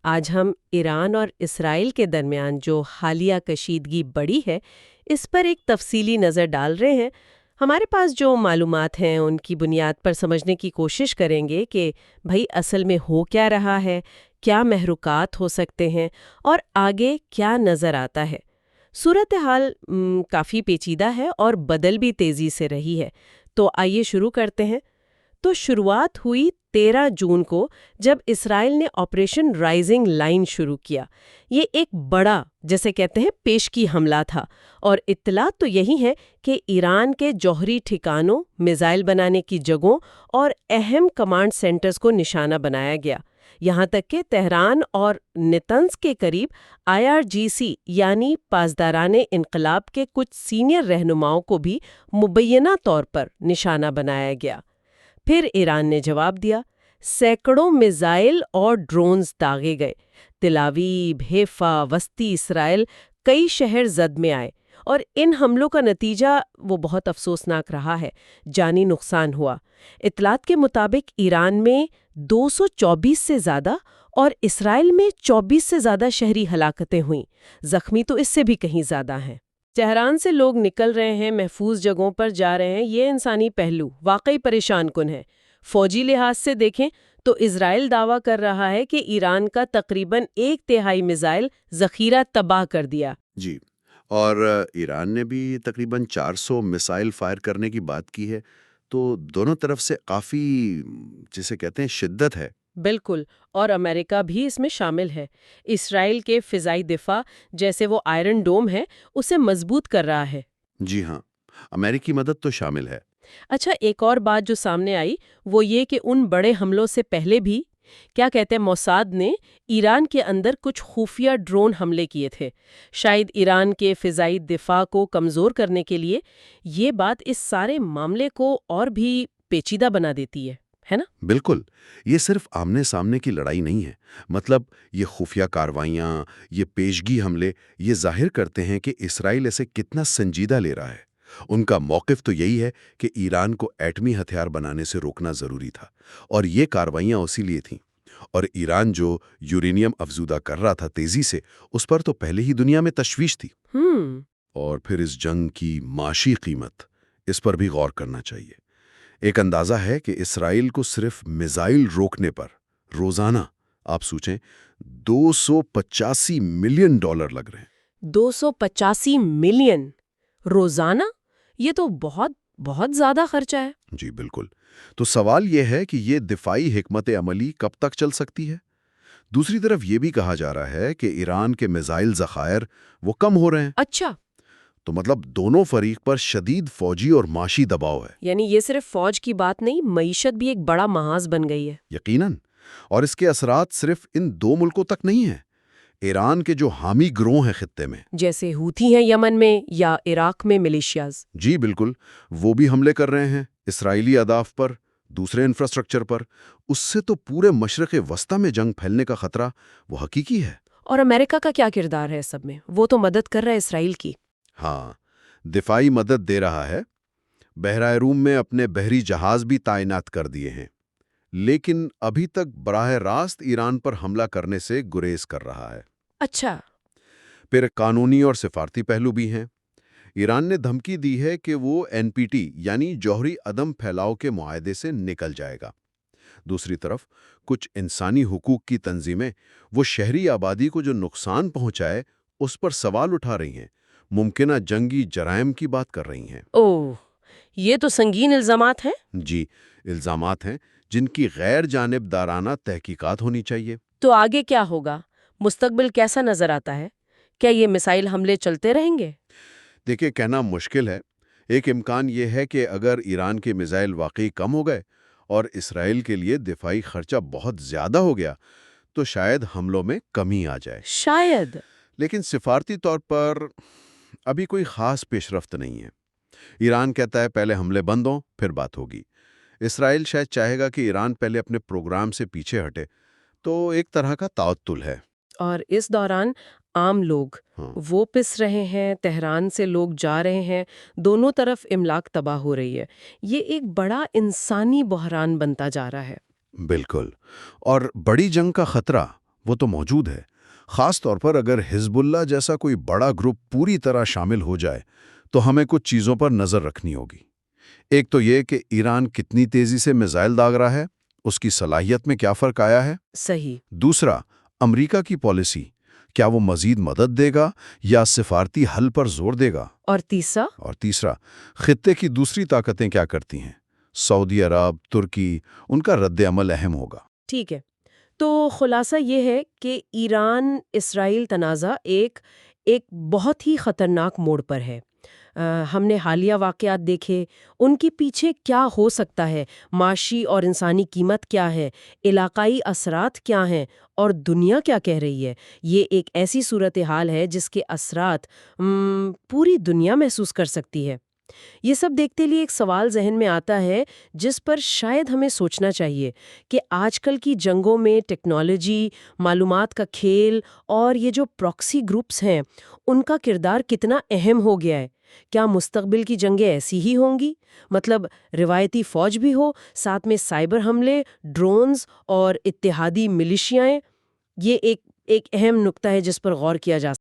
آج ہم ایران اور اسرائیل کے درمیان جو حالیہ کشیدگی بڑھی ہے اس پر ایک تفصیلی نظر ڈال رہے ہیں۔ ہمارے پاس جو معلومات ہیں ان کی بنیاد پر سمجھنے کی کوشش کریں گے کہ بھئی اصل میں ہو کیا رہا ہے، کیا محرکات ہو سکتے ہیں اور آگے کیا نظر آتا ہے۔ صورتحال کافی پیچیدہ ہے اور بدل بھی تیزی سے رہی ہے، تو آئیے شروع کرتے ہیں۔ تو شروعات ہوئی 13 جون کو جب اسرائیل نے آپریشن رائزنگ لائن شروع کیا۔ یہ ایک بڑا، جیسے کہتے ہیں، پیشگی حملہ تھا، اور اطلاعات تو یہی ہے کہ ایران کے جوہری ٹھکانوں، میزائل بنانے کی جگہوں اور اہم کمانڈ سینٹرز کو نشانہ بنایا گیا۔ یہاں تک کہ تہران اور نتنز کے قریب IRGC یعنی پاسداران انقلاب کے کچھ سینئر رہنماؤں کو بھی مبینہ طور پر نشانہ بنایا گیا۔ پھر ایران نے جواب دیا، سینکڑوں میزائل اور ڈرونز داغے گئے۔ تل ابیب، حیفا، وسطی اسرائیل کئی شہر زد میں آئے، اور ان حملوں کا نتیجہ وہ بہت افسوسناک رہا ہے۔ جانی نقصان ہوا۔ اطلاعات کے مطابق ایران میں 224 سے زیادہ اور اسرائیل میں 24 سے زیادہ شہری ہلاکتیں ہوئیں۔ زخمی تو اس سے بھی کہیں زیادہ ہیں۔ تہران سے لوگ نکل رہے ہیں، محفوظ جگہوں پر جا رہے ہیں، یہ انسانی پہلو واقعی پریشان کن ہے۔ فوجی لحاظ سے دیکھیں تو اسرائیل دعویٰ کر رہا ہے کہ ایران کا تقریباً 1/3 میزائل ذخیرہ تباہ کر دیا۔ جی، اور ایران نے بھی تقریباً 400 میسائل فائر کرنے کی بات کی ہے، تو دونوں طرف سے کافی، جسے کہتے ہیں، شدت ہے۔ بالکل، اور امریکہ بھی اس میں شامل ہے۔ اسرائیل کے فضائی دفاع، جیسے وہ آئرن ڈوم ہے، اسے مضبوط کر رہا ہے۔ جی ہاں، امریکی مدد تو شامل ہے۔ اچھا، ایک اور بات جو سامنے آئی وہ یہ کہ ان بڑے حملوں سے پہلے بھی کیا کہتے ہیں موساد نے ایران کے اندر کچھ خفیہ ڈرون حملے کیے تھے، شاید ایران کے فضائی دفاع کو کمزور کرنے کے لیے۔ یہ بات اس سارے معاملے کو اور بھی پیچیدہ بنا دیتی ہے نا؟ بالکل، یہ صرف آمنے سامنے کی لڑائی نہیں ہے۔ مطلب یہ خفیہ کارروائیاں، یہ پیشگی حملے، یہ ظاہر کرتے ہیں کہ اسرائیل اسے کتنا سنجیدہ لے رہا ہے۔ ان کا موقف تو یہی ہے کہ ایران کو ایٹمی ہتھیار بنانے سے روکنا ضروری تھا، اور یہ کارروائیاں اسی لیے تھیں۔ اور ایران جو یورینیم افزودہ کر رہا تھا تیزی سے، اس پر تو پہلے ہی دنیا میں تشویش تھی۔ اور پھر اس جنگ کی معاشی قیمت، اس پر بھی غور کرنا چاہیے۔ ایک اندازہ ہے کہ اسرائیل کو صرف میزائل روکنے پر روزانہ، آپ سوچیں، $285 ملین لگ رہے ہیں۔ 285 ملین روزانہ؟ یہ تو بہت بہت زیادہ خرچہ ہے۔ جی بالکل۔ تو سوال یہ ہے کہ یہ دفاعی حکمت عملی کب تک چل سکتی ہے؟ دوسری طرف یہ بھی کہا جا رہا ہے کہ ایران کے میزائل ذخائر وہ کم ہو رہے ہیں۔ اچھا، تو مطلب دونوں فریق پر شدید فوجی اور معاشی دباؤ ہے۔ یعنی یہ صرف فوج کی بات نہیں، معیشت بھی ایک بڑا محاذ بن گئی ہے۔ یقیناً، اور اس کے اثرات صرف ان دو ملکوں تک نہیں ہیں۔ ایران کے جو حامی گروہ ہیں خطے میں، جیسے ہوتی ہیں یمن میں یا عراق میں ملیشیاز۔ جی بالکل، وہ بھی حملے کر رہے ہیں اسرائیلی اہداف پر، دوسرے انفراسٹرکچر پر۔ اس سے تو پورے مشرق وسطی میں جنگ پھیلنے کا خطرہ وہ حقیقی ہے۔ اور امریکہ کا کیا کردار ہے سب میں؟ وہ تو مدد کر رہا ہے اسرائیل کی۔ ہاں، دفاعی مدد دے رہا ہے۔ بحیرہ روم میں اپنے بحری جہاز بھی تعینات کر دیے ہیں، لیکن ابھی تک براہ راست ایران پر حملہ کرنے سے گریز کر رہا ہے۔ اچھا، پھر قانونی اور سفارتی پہلو بھی ہیں۔ ایران نے دھمکی دی ہے کہ وہ NPT یعنی جوہری عدم پھیلاؤ کے معاہدے سے نکل جائے گا۔ دوسری طرف کچھ انسانی حقوق کی تنظیمیں وہ شہری آبادی کو جو نقصان پہنچائے اس پر سوال اٹھا رہی ہیں، ممکنہ جنگی جرائم کی بات کر رہی ہیں۔ اوہ، یہ تو سنگین الزامات ہیں۔ جی، الزامات ہیں جن کی غیر جانبدارانہ تحقیقات ہونی چاہیے۔ تو آگے کیا ہوگا؟ مستقبل کیسا نظر آتا ہے؟ کیا یہ میزائل حملے چلتے رہیں گے؟ دیکھیں، کہنا مشکل ہے۔ ایک امکان یہ ہے کہ اگر ایران کے میزائل واقعی کم ہو گئے اور اسرائیل کے لیے دفاعی خرچہ بہت زیادہ ہو گیا تو شاید حملوں میں کمی آ جائے۔ شاید۔ لیکن سفارتی طور پر ابھی کوئی خاص پیش رفت نہیں ہے۔ ایران کہتا ہے پہلے حملے بند ہوں پھر بات ہوگی۔ اسرائیل شاید چاہے گا کہ ایران پہلے اپنے پروگرام سے پیچھے ہٹے، تو ایک طرح کا تعطل ہے۔ اور اس دوران عام لوگ وہ پس رہے ہیں، تہران سے لوگ جا رہے ہیں، دونوں طرف املاک تباہ ہو رہی ہے۔ یہ ایک بڑا انسانی بحران بنتا جا رہا ہے۔ بالکل، اور بڑی جنگ کا خطرہ وہ تو موجود ہے، خاص طور پر اگر حزب اللہ جیسا کوئی بڑا گروپ پوری طرح شامل ہو جائے تو ہمیں کچھ چیزوں پر نظر رکھنی ہوگی۔ ایک تو یہ کہ ایران کتنی تیزی سے میزائل داغ رہا ہے، اس کی صلاحیت میں کیا فرق آیا ہے۔ صحیح۔ دوسرا، امریکہ کی پالیسی، کیا وہ مزید مدد دے گا یا سفارتی حل پر زور دے گا؟ اور تیسرا، خطے کی دوسری طاقتیں کیا کرتی ہیں؟ سعودی عرب، ترکی، ان کا رد عمل اہم ہوگا۔ ٹھیک ہے، تو خلاصہ یہ ہے کہ ایران اسرائیل تنازع ایک بہت ہی خطرناک موڑ پر ہے۔ ہم نے حالیہ واقعات دیکھے، ان کے پیچھے کیا ہو سکتا ہے، معاشی اور انسانی قیمت کیا ہے، علاقائی اثرات کیا ہیں، اور دنیا کیا کہہ رہی ہے۔ یہ ایک ایسی صورتحال ہے جس کے اثرات پوری دنیا محسوس کر سکتی ہے۔ یہ سب دیکھتے لیے ایک سوال ذہن میں آتا ہے جس پر شاید ہمیں سوچنا چاہیے کہ آج کل کی جنگوں میں ٹیکنالوجی، معلومات کا کھیل اور یہ جو پراکسی گروپس ہیں ان کا کردار کتنا اہم ہو گیا ہے۔ کیا مستقبل کی جنگیں ایسی ہی ہوں گی؟ مطلب روایتی فوج بھی ہو، ساتھ میں سائبر حملے، ڈرونز اور اتحادی ملیشیائیں۔ یہ ایک اہم نقطہ ہے جس پر غور کیا جا سکتا ہے۔